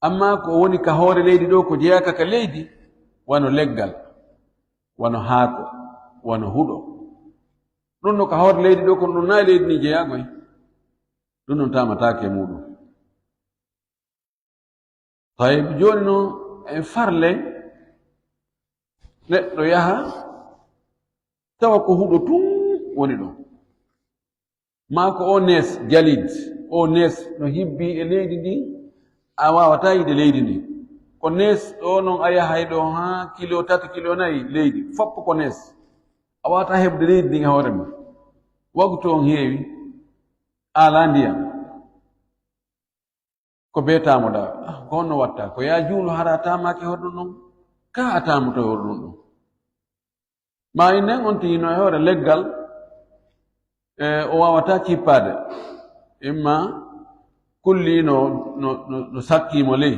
amma ko woni ka hoore leydi ɗo ko jeyaka ka leydi wano leggal wano haako wano huɗo ɗum no ka hoore leydi ɗo kono ɗum nayi leydi ni jeyagoy ɗum non tamatake muɗum tayib joni no en farle neɗɗo yaha tawa ko huɗo tun woni ɗo ma ko o nes jalid o nes no hibbi e leydi ndi a wawata yide leydi ndi ko nes ɗo noon a yahay ɗo ha kilo 3 kilo 4 leydi foppo ko nes a wawata heɓde leydi ndi e hoore ma wagu to on heewi ala ndiyam ko beetamo ɗa ko honno watta ko ya juulo hara tamake horɗum ɗon ka a tamuto e horɗum ɗon ma innen on tiyino e hoore leggal o wawata cippade imma kulli no sakkimo ley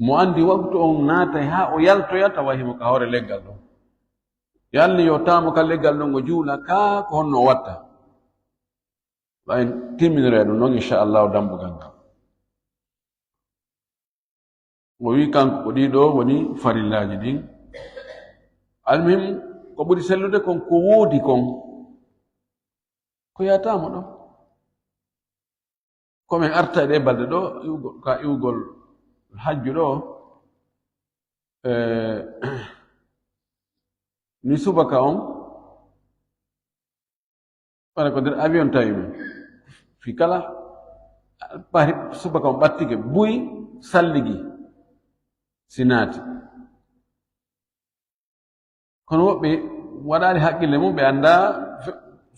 mo andi waktu on naatay ha o yaltoya tawa himo ka hoore leggal ɗon yalni yo tamo ka leggal ɗon o juula ka ko honno o watta ɓayen timminire ɗum noon inchallahu dambugal ngal o wi kanko ko ɗiɗo woni farillaji ɗin almuhim ko ɓuri sellude kon ko woodi kon ko yatamo ɗo komin arta ɗe balɗe ɗo ka iwgol hajju ɗo ni subaka on ɓara ko nder avion tawimi fi kala ɓari subaka on ɓattike buyi salligi sinaati kono woɓɓe waɗani haqqille mum ɓe anda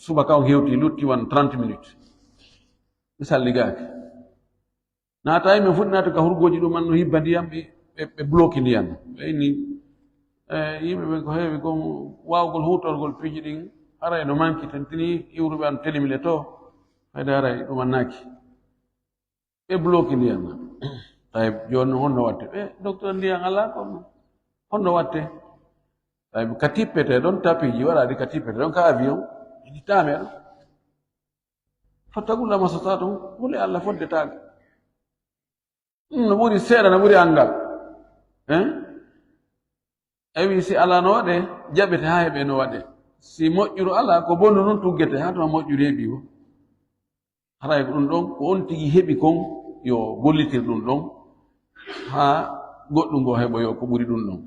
subaka on hewti lutti wan 30 minutes ɓe salligaki naatayi min fuɗɗi naata ka hurgoji ɗuman no hibba ndiyam ɓe bloki ndiyam ɓe inni yimɓe ɓe ko heewi kon wawgol hutorgol piiji ɗin haray no manki tentini iwruɓe an telimile to hayde haray ɗumannaki ɓe bloki ndiyam tawi joni honno watte ɓe docteur ndiyam ala kono honno watte tawi ka tippete ɗon tapiji waɗaɗi ka tippete ɗon ka avion ini tameɗo fattagulla masata ɗum hule allah foddetaga no ɓuri seeɗa no ɓuri angal ewi si ala no waɗe jaɓete ha heɓe no waɗe si moƴƴuru ala ko bonno noon tuggete ha tuma moƴƴuru heeɓi o haray ko ɗum ɗon ko on tigi heɓi kon yo gollitir ɗum ɗon ha goɗɗum ngo heɓoyo ko ɓuri ɗum ɗon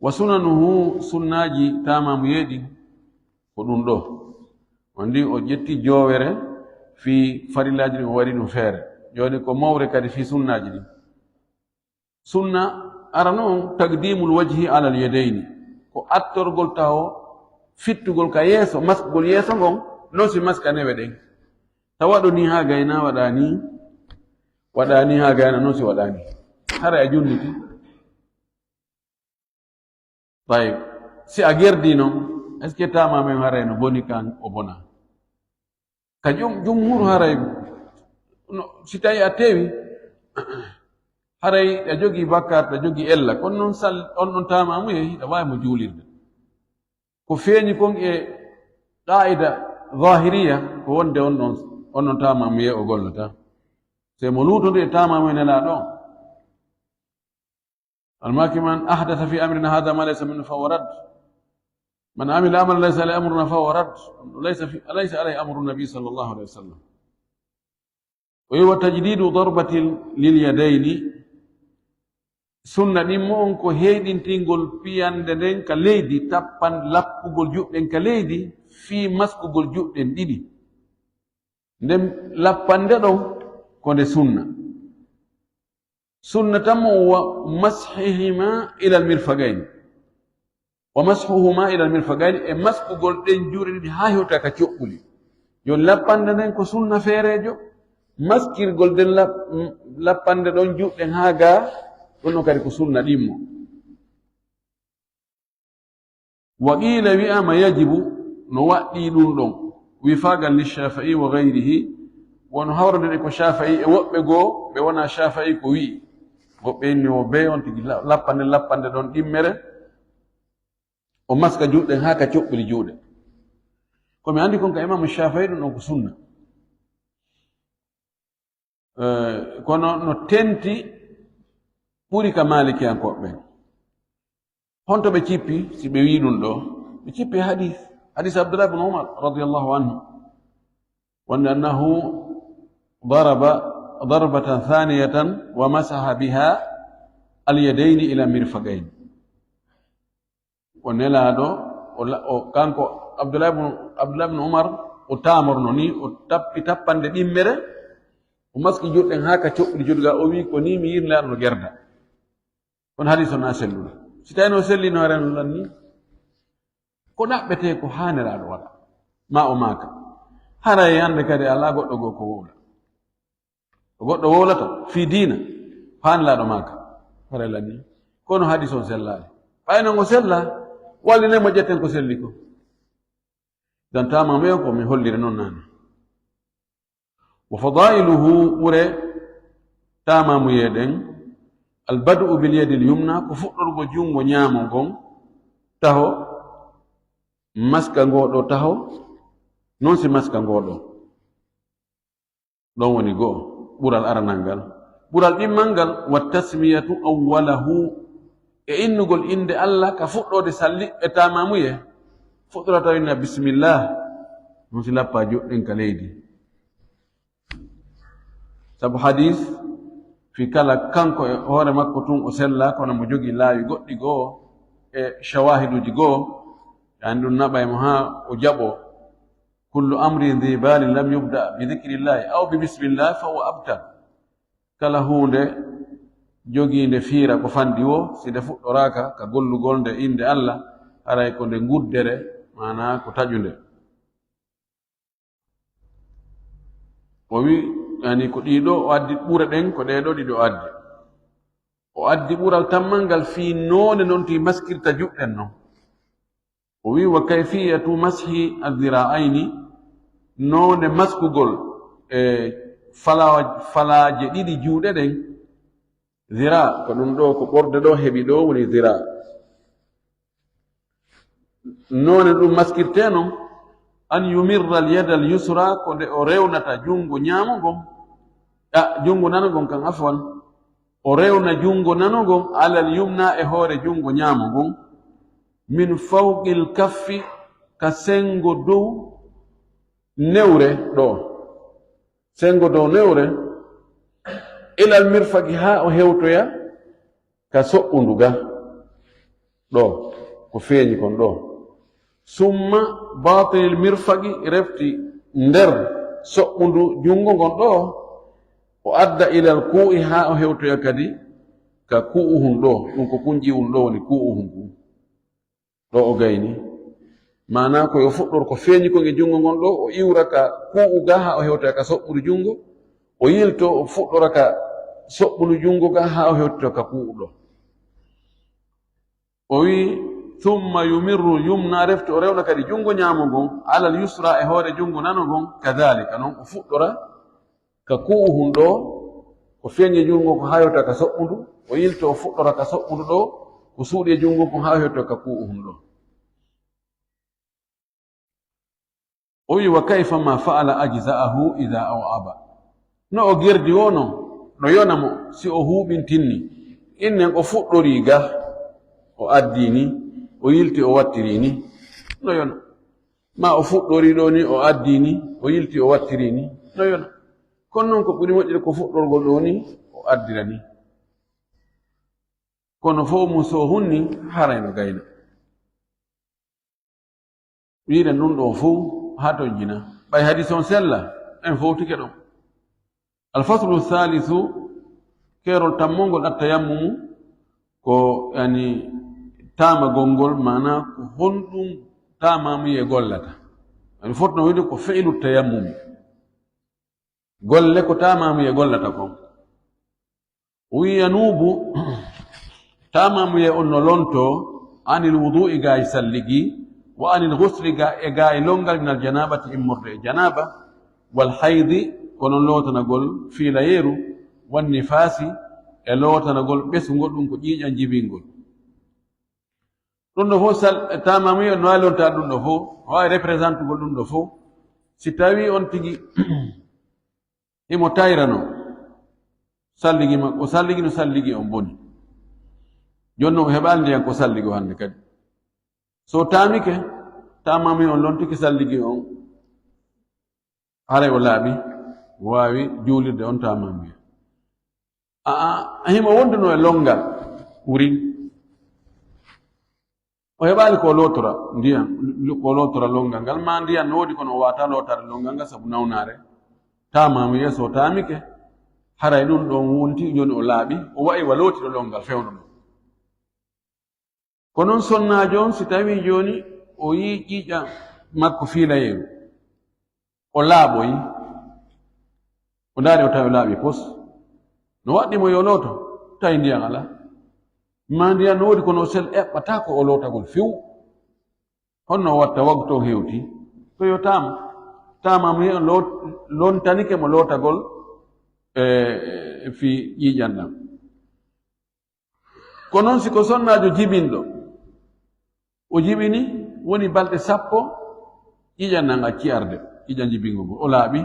wa sunanuhu sunnaji tamamu yeeɗi ko ɗum ɗo wandi o ƴetti joowere fi farillaji ɗin o waɗi ɗum feere joni ko mawre kadi fi sunnaji ɗin sunna arano on taqdimul wajhi ala al yadayni ko attorgol tawo fittugol ka yeeso maskugol yeeso ngon non si maska newe ɗen tawa ɗo ni ha gayna waɗani ha gayna non si waɗani hara a junniti tayib si a gerdi noon est ce que tamamen haray no boni kan o bona ka jumhur haray si tawi a tewi haray a jogi bakkat a jogi ella kono noon on ɗon tamamu yehi ɗa wawi mo juulirde ko feeñi kon e qaida zahiriya ko wonde on ɗon tamamu ye o gollata se mo luutode e tamamu e nela ɗon almaki man ahdatha fi amrina hada ma laysa minhu fahuwa rad man amila amalan laysa alayhi amruna fahuwa rad laysa alayhi amru nabi sallallahu alayhi wa sallam wa tajdidu darbati lilyadayni sunna ɗin mo on ko heeɗintingol piyande nden ka leydi tappan lappugol juɗɗen ka leydi fii maskugol juɗɗen ɗiɗi nden lappande ɗon ko nde sunna tan wa mashihima ila almirfagayn wa mashuhuma ila almirfagayn e maskugol ɗen juuɗe ɗiɗi ha hewta ka coɓɓuli jon lappande nden ko sunna feerejo maskirgol nden lappande ɗon juɗɗen ha ga ɗum ɗon kadi ko sunna ɗimmo wa qila wi'ama yajibu no waɗɗi ɗum ɗon wifagal lishafa'i wa gayrihi wono hawrande ko shafa'i e woɓɓe goo ɓe wona shafa'i ko wi'i woɓɓe inni o be on tigi lappande ɗon ɗimmere o maska juɗɗen ha ka coɓɓuli juuɗe komi andi kon ka imamu shafa'i ɗum ɗon ko sunna kono no tenti ɓuri ka malikiyankoɓe ɓen. honto ɓe cippi si ɓe wi ɗum ɗo ɓe cippi hadis abdullah ibn umar radiallahu anhu wonde annahu daraba darbatan thaniyatan wa masaha biha alyadaini ila mirfagain. o nelaɗo kanko abdullah ibn umar o tamorno ni o tappi tappande ɗimmere o maski juɗɗen ha ka coɓɓiɗi juɗga o wi ko ni mi yirlaɗo no gerda. kono hadis o na selluɗo si tawino sellino renolan ni ko ɗaɓɓete ko haniraɗo waɗa ma o maaka. haray hande kadi ala goɗɗo goo ko wowla ko goɗɗo wowlata fi diina haniraɗo maaka harelan ni kono hadis o sellani ɓayno ngo sella walline mo ƴetten ko selli ko dan tamamuyo ko mi hollire noon nane. wa fadailuhu ɓure tamamuyeɗen albadu bilyadi lyumna ko fuɗɗorgo jungo ñaamo ngon taho maska ngoɗo taho non si maska ngoɗo ɗon woni goo ɓural aranal ngal. ɓural ɗimmal ngal wa tasmiyatu awwalahu e innugol inde allah ka fuɗɗode salli e tamamuye fuɗɗora tawina bisimillah non si lappa joɗɗen ka leydi sabu hadis fi kala kanko e hoore makko tun o sella kono mo jogi laawi goɗɗi goo e shawahiduji goo yani ɗum naɓay mo ha o jaɓo kullu amrin dhi balin lam yubda bi dhikrillahi aw bi bismillah fa huwa abtar. kala hunde joginde fiira ko fandi wo si nde fuɗɗoraka ka gollugol nde inde allah haray ko nde guddere mana ko taƴunde. o wi yani ko ɗiɗo o addi ɓura ɗen ko ɗeɗo ɗiɗo addi o addi ɓural tammal ngal fi noone noon ti maskirta juɗɗen noon. o wi wa kayfiyatu mashi aldira'aini noone maskugol e falaje ɗiɗi juuɗe ɗen zira ko ɗum ɗo ko ɓorde ɗo heɓi ɗo woni zira. noone ɗum maskirte noon an yumirra alyada alyusra ko nde o rewnata jungo ñaamo ngon jungo nano ngon kan afwan o rewna jungo nano ngon alal yumna e hoore jungo ñaamo ngon min fawqil kaffi ka sengo dow newre ɗo sengo dow newre ilal mirfaki ha o hewtoya ka soɓɓunduga ɗo ko feeñi kon ɗo summa batinil mirfaki refti nder soɓɓundu jungo ngon ɗo o adda ilal kuu'i ha o hewtoya kadi ka ku'uhum ɗo ɗum ko kunƴiwum ɗo woni ku'uhum ku ɗo o gayni mana koyo fuɗɗor ko feeñi kon e jungo ngon ɗo o iwra ka ku'u ga ha o hewtoya ka soɓɓudu jungo o yilto o fuɗɗora ka soɓɓudu jungo ga ha o hewtoya ka ku'u ɗo. o wi thumma yumirru yumna refti o rewna kadi jungo ñaamo ngon alal yusra e hoore jungo nano ngon kadhalika noon o fuɗɗora ka ku'uhum ɗo ko feeñi jungo ko ha hewtoya ka soɓɓudu o yilto o fuɗɗora ka soɓɓudu ɗo ko suuɗi e jungo ko ha hewtoya ka ku'uhum ɗo. o wi wa kayfa ma fa'ala ajza'ahu idha aw'aba no o gerdi wono no yona mo si o huɓintinni innen o fuɗɗori ga o addini o yilti o wattiri ni no yona ma o fuɗɗori ɗo ni o addini o yilti o wattiri ni no yona kono noon ko ɓuri moƴƴude ko fuɗɗorgol ɗo ni o addira ni kono fo mum so hunni harayno gayna wiiɗen ɗum ɗo fo ha ton jina ɓay hadis on sella en fowtike ɗon. alfaslu thalithu kerol tammongol attayammumu ko yani tamagol ngol mana ko honɗum tamamuye gollata ani fotno wiide ko fe'ilu tayammum golle ko tamamuye gollata kon o wi yanubu tamamuye on no lonto anil wudu'i ga e salligi wa anil ghusli ga e longal minal janabati immorde e janaba wal haydi kono lotanagol fiila yeeru wan nifasi e lotanagol ɓesugol ɗum ko ƴiiƴan jibingol ɗum ɗo fof tamamuye on no wawi lonta ɗum ɗo fof o wawi représente gol ɗum ɗo fof si tawi on tigi imo tayrano salligi makko salligi no salligi on boni jonno o heɓa ndiyan ko salligi o hande kadi so tamike tamami on lontiki salligi on haray o laaɓi wawi juulirde on tamami himo wonduno e longal wuri o heɓali ko lotora ndiyam ko lotora longal ngal ma ndiyam no woodi kono o wata lotare longal ngal sabu nawnare tamami yeso tamike haray ɗum ɗon wonti joni o laaɓi o wayi wa lootiɗo longal fewno ɗon ko noon sonnajo on si tawi joni o yi ƴiiƴa makko fiilayeru o laaɓoyi o ndaari o tawi o laaɓi pos no waɗɗimo yo looto tawi ndiyan ala ma ndiyan no woodi kono o sel eɓɓata ko o lootagol few honno o watta waggu to hewti to yo tamamo he on lontanike mo lootagol fi ƴiiƴan ɗam ko noon siko sonnajo jibinɗo o jibini woni balɗe 10 ƴiiƴan nan acci arde ƴiiƴan jibingo ngo o laaɓi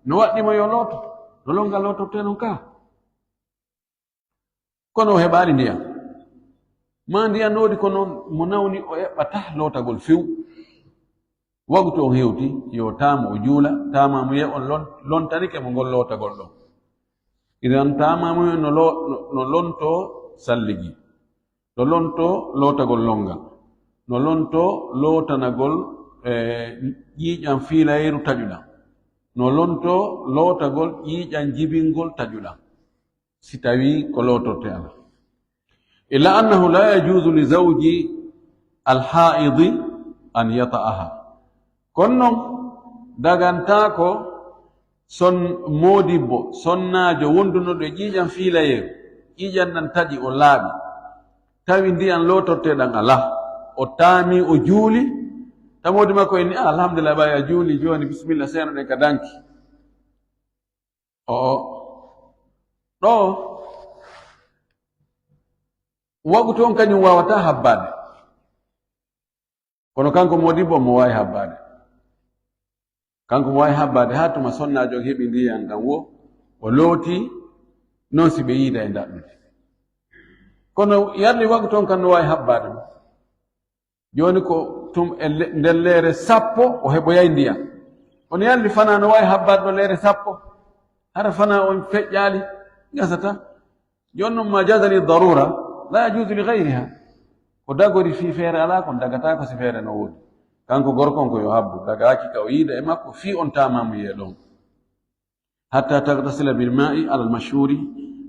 no waɗɗimo yo looto no longal lootorte non ka kono o heɓaani ndiyam ma ndiyam no woodi kono mo nawni o eɓɓata lootagol few wagu to on hewti yo taamo o juula tamamu ye on lontanike mo ngol lootagol ɗon idan tamamu ye no lonto salligi no lonto lootagol longal no lonto lootanagol ƴiiƴan fiilayeru taƴuɗam no lonto lootagol ƴiiƴan jibingol taƴuɗam si tawi ko lootorte ala illa annahu la yajuzu li zawji alhaidi an yata'aha kono noon dagantako son modibbo sonnajo wondunoɗo ƴiiƴan fiilayeru ƴiiƴan ɗan taƴi o laaɓi tawi ndiyan lootorteɗan ala o taami o juuli tamodi makko en ni alhamdulillah ɓay a juuli joni bisimilla seeno ɗen ka danki ɗo wagu toon kañum wawata habbade kono kanko modibbo mo wawi habbade kanko mo wawi habbade ha tuma sonnajo heɓi ndiyan ngam o looti noon si ɓe yiida e daɗɗude kono yarli wagu toon kan no wawi habbade mo joni ko tum e nder leere 10 o heɓoyay ndiyam kono yarli fana no wawi habbade ɗo leere 10 hara fana on feƴƴaali gasata joni noon ma jazali darura la yajuzu li gayriha ko dagori fi feere ala kon dagata ko si feere no woodi kanko gorkon ko yo habbu dagaaki ka o yiida e makko fi on tamamu ye ɗon hatta tagtasila bil ma'i alal mashhuri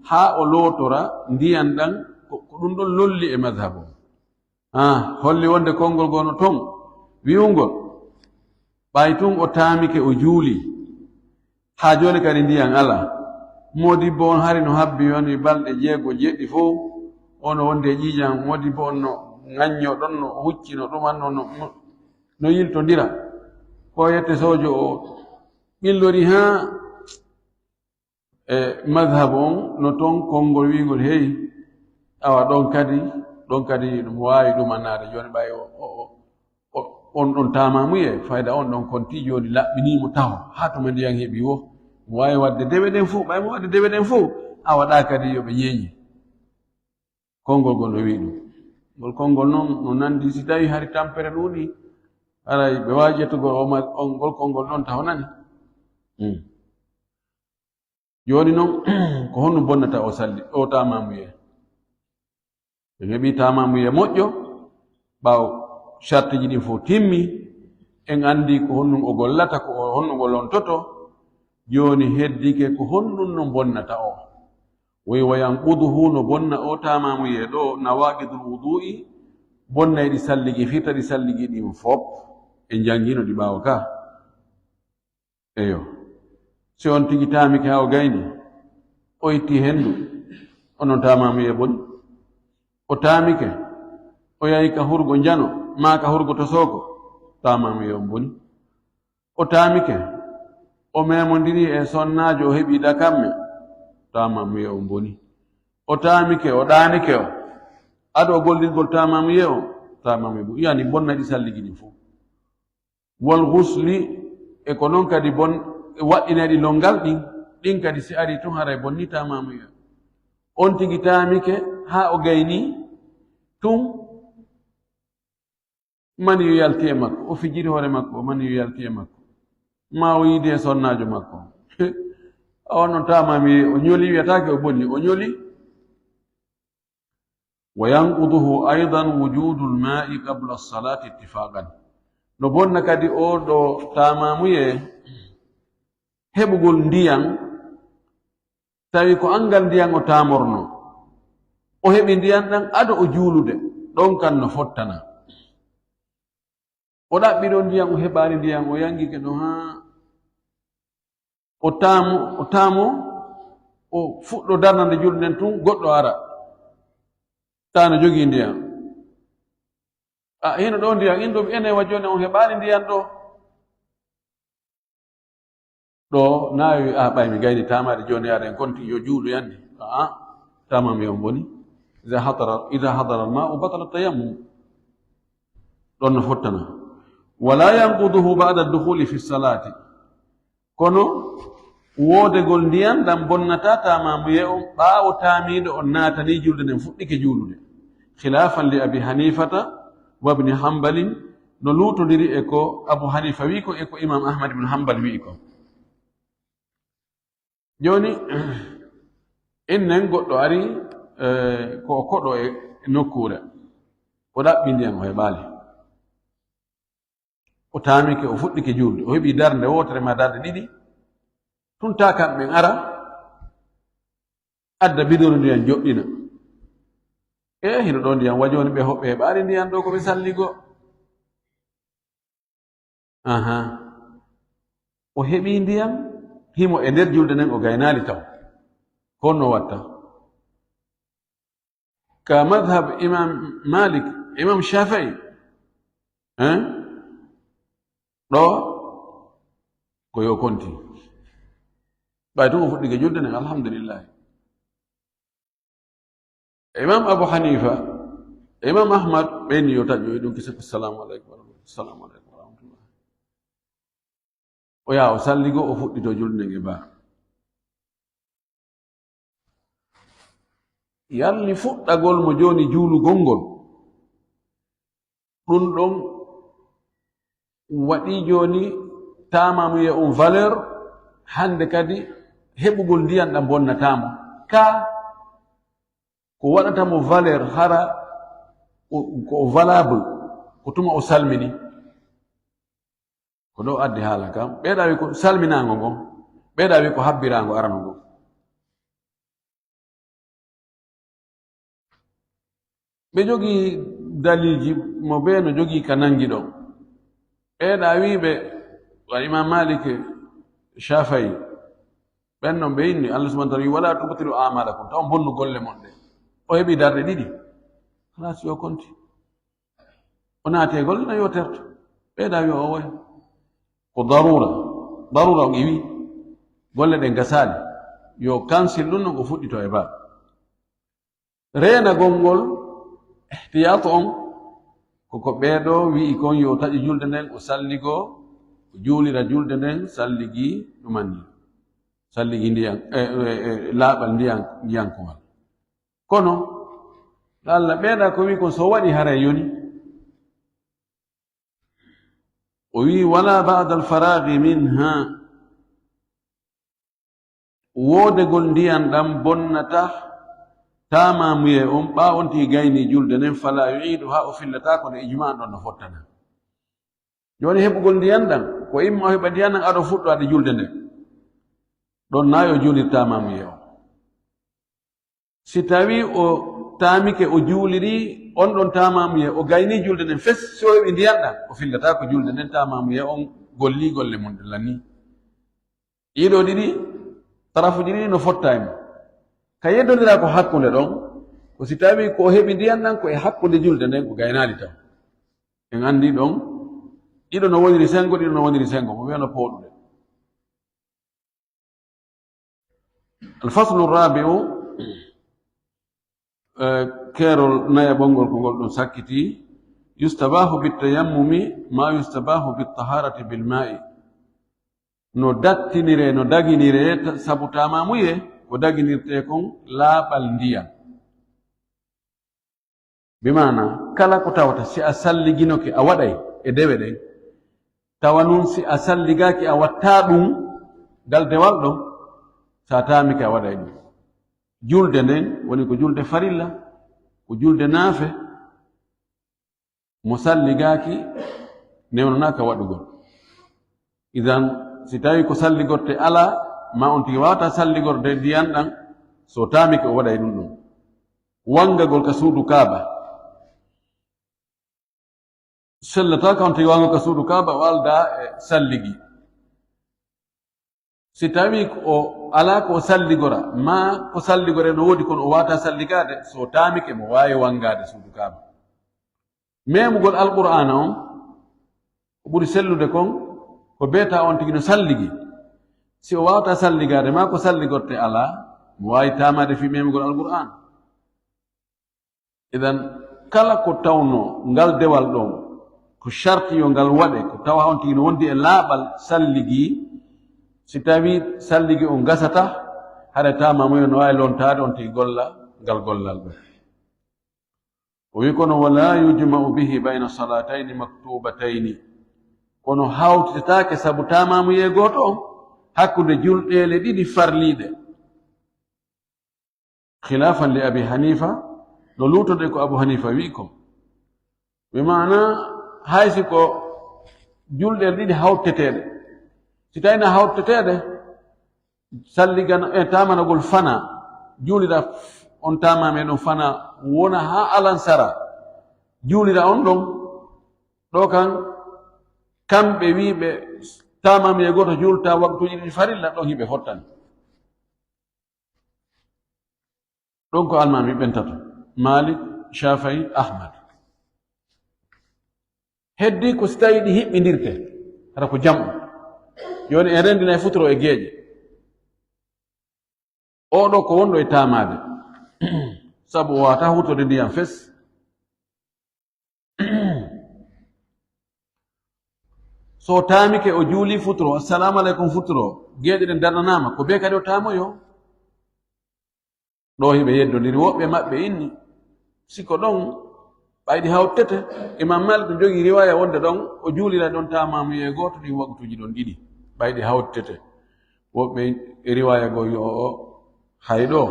ha o lootora ndiyan ɗan ko ɗum ɗon lolli e madhabu holli wonde konngol gono ton wi'ungol ɓay tun o taamike o juuli ha joni kadi ndiyan ala modibbo on hari no habbi woni balɗe 6 fof ono wonde ƴiiƴan modibbo on no ŋañño ɗon no huccino ɗumanno no yiltodira ko yette sojo o ɓillori ha e madhabu on no toon konngol wiigol heyi awa ɗon kadi ɗum wawi ɗumannade joni ɓay on ɗon tamamuye fayda on ɗon konti joni laɓɓinimo taw ha tuma ndiyan heeɓi wo mo wawi wadde dewe ɗen fof ɓay mo wadde dewe ɗen fof a waɗa kadi yoɓe ñeeñi konngol ngol no wi ɗum ngol konngol noon no nandi si tawi hari tampere ɗuuɗi aray ɓe wawi ƴettugol ngol konngol ɗon taw nani joni noon ko honno bonnata o salli o tamamuye ɓe heɓi tamamuye moƴƴo ɓaw chartiji ɗin fof timmi en andi ko honnum o gollata ko honnum o lontoto joni heddike ko honnum no bonnata o woy wayanquduhu no bonna o tamamuye ɗo nawaqidul wudu'i bonnay ɗi salligi firta ɗi salligi ɗin fof e jangino ɗi ɓawa ka eyo si on tigi tamike ha o gayni o itti hendu onon tamamuye boni o tamike o yahi ka hurgo jano ma ka hurgo to soko tamamuye on boni o tamike o memodiri e sonnajo o heɓi dakamme tamamuye on boni o tamike o ɗanike o aɗo gollirgol tamamuye o tamamuye bo yani bonna ɗi salligi ɗin fof wol husli e ko noon kadi waɗɗinaɗi longal ɗin kadi si ari tun haray bonni tamamuye on tigi taamike ha o gayni tun mani yo yalti e makko o fijiri hoore makko mani yo yalti e makko ma o yiide sonnajo makko on non tamami o ñoli wiyatake o bonni o ñoli wa yanquduhu aidan wujudu lmai qabla alsalati ittifaqan no bonna kadi o ɗo tamamuye heɓugol ndiyan tawi ko angal ndiyan o tamorno o heɓi ndiyan ɗan ado o juulude ɗon kan no fottana o ɗaɓɓi ɗo ndiyan o heɓani ndiyan o yangike ɗo ha o taamo o fuɗɗo darnande julde nden tun goɗɗo ara tano jogii ndiyan hino ɗo ndiyan in ɗo ene wa joni on heɓani ndiyan ɗo nawi ɓaymi gayni tamade joni ara en konti yo juuɗo yandi tamami on boni ida hadara almau batala tayammum ɗon no fottana wala yanquduhu bada addukhuli fi salati kono woodegol ndiyan ɗam bonnata tamamuye on ɓaawo taamiɗo on naatani julde nden fuɗɗike juulude khilafan li abi hanifata wa ibni hambalin no luutodiri e ko abu hanifa wi ko e ko imam ahmad ibne hambal wi ko joni innen goɗɗo ari ko o koɗo e nokkure o ɗaɓɓi ndiyan o heɓaali o taamike o fuɗɗike julde o heɓi darde wotere ma darde ɗiɗi tun ta kamɓen ara adda bidoro ndiyan joɗɗina hino ɗo ndiyan wa joni ɓe hoɓɓe heɓaali ndiyan ɗo koɓe salligo o heɓi ndiyan himo e nder julde nden o gaynali taw kon no watta ka madhab imam malik imam shafii ɗo ko yo konti ɓay tun o fuɗɗike julde nden alhamdulillahi imam abu hanifa imam ahmad ɓeyni yo taƴoyi ɗum kisa assalamu aleykum assalamu aleykum wa rahmatullah o yaha o salligo o fuɗɗito julde nden e ba yalni fuɗɗagol mo joni juulugol ngol ɗum ɗon waɗi joni tamamuye on valeur hande kadi heɓugol ndiyan ɗam bonnatamo ka ko waɗatamo valeur hara ko valable ko tuma o salmini ko ɗo addi haala kam ɓeeɗa wi ko salminago ngon ɓeeɗa wi ko habbirago arano ngon ɓe jogii dalilji mo ɓe no jogii ka nangi ɗon ɓeeɗa wiɓe imam malik shafii ɓen non ɓe inni allah subahana taala wi wala tubtilu amalakum taw bonnu golle mon ɗe o heɓi darde ɗiɗi halas yo konti o naate golle na yo terto ɓeeɗa wi o woy ko darura o iwi golle ɗe gasali yo kansil ɗum non o fuɗɗito e ba reena gongol ihtiyatu on koko ɓeeɗo wi'i kon yo taƴi julde nden o salligo o juulira julde nden salligi ɗumanni salligi ndiyan laaɓal ndiyankowal kono allah ɓeeɗa ko wi kon so waɗi hara yoni o wi wala bada alfaragi minha woodegol ndiyan ɗam bonnata tamamuye on ɓawonti gayni julde nden fala yuidu ha o fillatako nde ijma ɗon no fottana joni heɓugol ndiyan ɗam ko imma o heɓa ndiyan ɗan aɗo fuɗɗo ade julde nden ɗon nayo juulirtamamuye o si tawi o taamike o juuliri on ɗon tamamuye o gayni julde nden fes so heɓi ndiyan ɗam o fillatako julde nden tamamuye on golli golle mum ɗe lanni ɗiɗo ɗiɗi tarafuji ɗiɗi no fotta e mo ka yeddodira ko hakkunde ɗon ko si tawi ko heɓi ndiyan ɗan ko e hakkunde julde nden ko gaynali taw en andi ɗon ɗiɗo no woniri sengo ɗiɗo no woniri sengo mo wiyano pooɗude alfaslu rabiu keerol naya ɓongol ko ngol ɗum sakkiti yustabahu bitayammumi ma yustabahu bitaharati bilmai no dattinire no daginire sabu tamamuye ko ko daginirte kon laaɓal ndiyam bimana kala ko tawata si a salliginoke a waɗay e dewe ɗen tawa nun si a salligaki a watta ɗum ngal dewal ɗon sa tamike a waɗay ɗum julde nden woni ko julde farilla ko julde naafe mo salligaki newnanaka waɗugol idan si tawi ko salligorte ala ma on tigi wawata salligorde ndiyan ɗan so tamike o waɗay ɗum ɗum wangagol ka suudu kaaba sellata ka on tigi wango ka suudu kaaba walda e salligi si tawi o ala ko salligora ma ko salligore no wodi kono o wata salligade so tamike mo wawi wangade suudu kaaba memugol alqur'ana on o ɓuri sellude kon ko beeta on tigi no salligi si o wawata salligade ma ko salligorte ala mo wawi tamade fi memugol alqur'an idan kala ko tawno ngal dewal ɗon ko sharti yo ngal waɗe ko tawa on tigi no wondi e laaɓal salligi si tawi salligi on gasata haɗa tamamuyo no wawi lontade on tigi golla ngal gollal ɗo o wi kono wala yujma'u bihi bayna salatayni maktubatayni kono hawtitatake sabu tamamuye goto on hakkude julɗele ɗiɗi farliɗe khilafan li abi hanifa no lutode ko abu hanifa wi ko ɓe mana haysi ko julɗele ɗiɗi hawteteɗe si tawino hawteteɗe salligana e tamanagol fana juulira on tamame ɗon fana wona ha alansara juulira on ɗon ɗo kan kamɓe wiɓe tamamiye goto julta waktuji ɗiɗi farilla ɗon hiɓe fottani ɗon ko almami ɓentato malik shafai ahmad heddi ko si tawi ɗi hiɓɓidirte hata ko jamɗo joni en rendina e futoro e geeƴe oɗo ko wonɗo e tamade sabu o wata hutode ndiyam fes so tamike o juuli futoro assalamu aleykum futoro geeƴe ɗen darnanama ko be kadi o tamoyo ɗo hiɓe yeddodiri woɓɓe maɓɓe inni siko ɗon ɓayɗi hawtete imam malik ɗo jogii riwaya wonde ɗon o juulira ɗon tamamuye goto ɗin waktuji ɗon ɗiɗi ɓayɗi hawtete woɓɓe riwaya go yo o hayɗo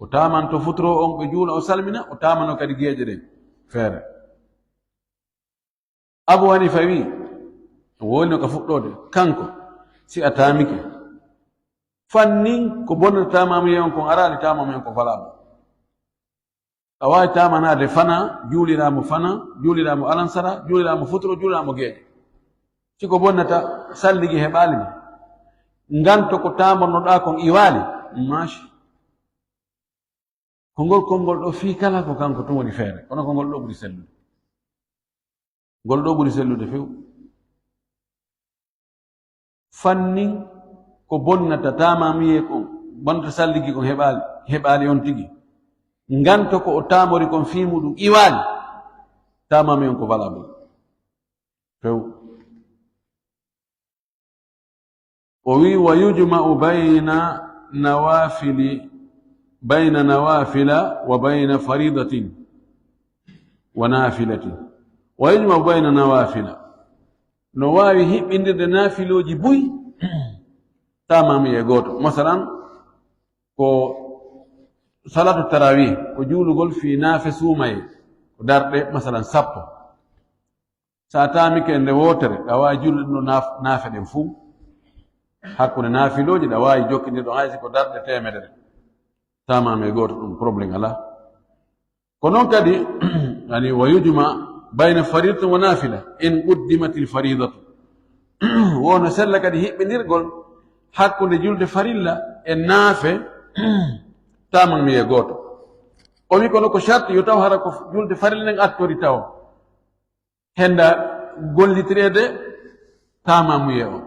o tamanto futuro on ɓe juula o salmina o tamano kadi geeƴe ɗen feere abu hanifa wi wolno ka fuɗɗode kanko si a tamike fannin ko bonnata tamamuye on kon arali tamamuye on ko falama a wawi tamanade fana juuliramo alansara juuliramo futuro juuliramo geeƴe siko bonnata salligi heɓali ma nganto ko tamannoɗa kon iwali machi kongol konngol ɗo fii kala ko kanko tun woni feere kono ko ngol ɗo ɓuri sellude ngol ɗo ɓuri sellude few fannin ko bonnata tamamuye kon bonnata salligi kon heɓali on tigi nganto ko o tamori kon fii muɗum iwali tamamuye on ko valable few o wi wa yujma'u bayna nawafila wa bayna faridatin wa nafilatin wa yujma'u bayna nawafila no wawi hiɓɓindirde nafiloji buy tamamuye goto masalan ko salatu tarawih ko juulugol fi naafe suumaye ko darɗe masalan 10 sa tamike nde wotere ɗa wawi julde ɗum ɗo naafe ɗen fuu hakkude naafiloji ɗa wawi jokkidirɗon haysi ko darɗe 100 tamame goto ɗum probléme ala ko noon kadi yani wa yujma bayna faridatin wa nafila in quddimat il faridatu wono sella kadi hiɓɓidirgol hakkude julde farilla e naafe tamamiye goto o wi kono ko charte yo taw hara ko julde farilla nden attori taw henda gollitirede tamamuye o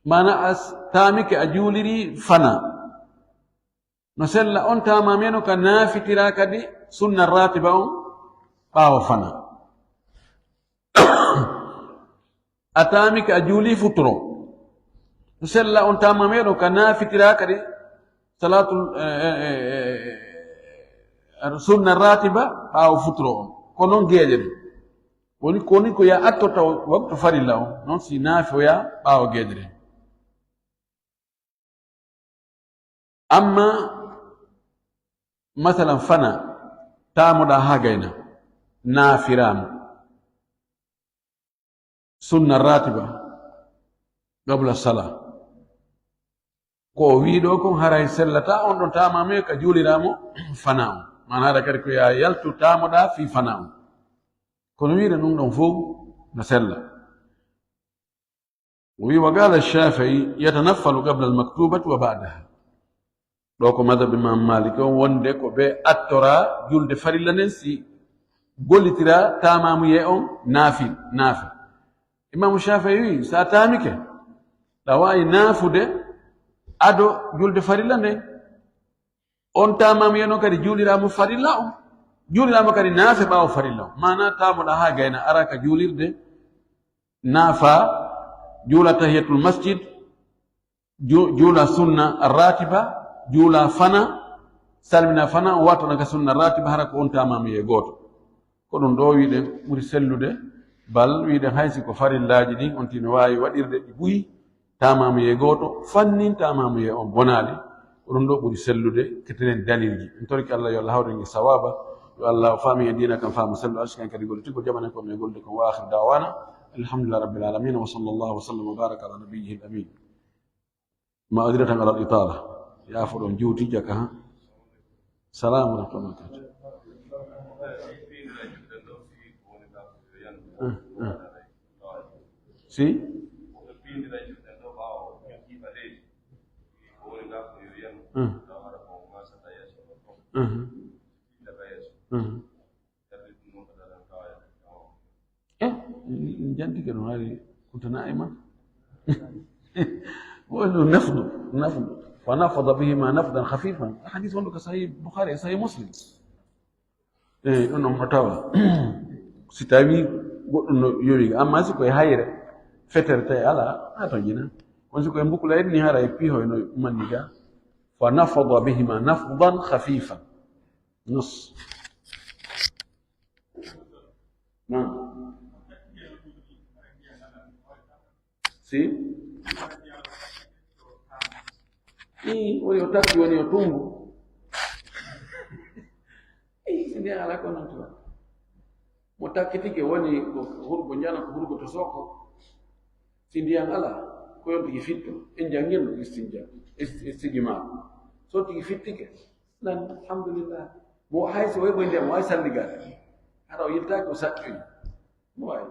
mana as tamike a juuliri fana no sella on tamameno ka naafitira kadi sunna ratiba on ɓaawo fana a tamike a juuli futuro no sella on tamameɗo ka naafitira kadi salatul sunna ratiba ɓaawo futuro on ko noon geeƴe ɗe woni koni ko ya attota waktu farilla o noon si naafi o ya ɓaawo geeƴe ɗe amma masalan fana taamoɗa ha gayna naafirama sunna ratiba qabla sala ko wiiɗo kon haray sellata on ɗon tamame ka juuliramo fana o manara kadi ko ya yaltu tamoɗa fi fana o kono wiide ɗum ɗon fof no sella o wi wa qala alshafii yatanaffalu qabla almaktubati wa ba'daha ɗo ko madhabe imam malik on wonde ko ɓe attora julde farilla nden si gollitira tamamuye on naafi imamu shafii wi sa tamike ɗa wawi naafude ado julde farilla nden on tamamuye noon kadi juuliramo farilla o juuliramo kadi naafe ɓaawo farilla o mana tamoɗa ha gayna ara ka juulirde naafa juula tahiyatul masjid juula sunna ratiba juula fana salmina fana o wattonaka sunna ratiba hara ko on tamamuye gooto ko ɗum ɗo wiɗen ɓuri sellude bal wiɗen haysi ko farillaji ɗin on tino wawi waɗirde ɗi ɓuyi tamamuye gooto fannin tamamuye on bonali ko ɗum ɗo ɓuri sellude ketenen dalilji en torki allah yo allah hawrengi sawaba yo allah faami e dina kam faamu sellu arsikan kadi golde tiggo jamane ko me golde kon wa akhir dawana alhamdulillah rabbil alamin wa sallallahu wa sallam wa baraka ala nabiyyihi al amin ma adiratan ala al itala ya fo ɗon juuti jaka ha salamu rahmatullahi wa barakatuh si jantike ɗum hari kuntana e man wonu nafdu fa nafada bihima nafdan khafifan hadis wonɗo ko sahih boukhari e sahih muslim ɗum ɗon no tawa si tawi goɗɗum no yowi amma si koye hayre fetere tawi ala ha to jina on si koye mbukula ni hara e piihoy no manni ga fa nafada bihima nafdan khafifan nus si woni o takki woni o tumbu si ndi ala ko noon tuwa mo takkitike woni ko hurgo jana ko hurgo to sokko si ndiyan ala ko yon tigi fitto en jangirno istigima so tigi fittike nan alhamdulillah mo hay so way ndiyam mo way salligade hara o yettaki o saƴƴoyi mo wawi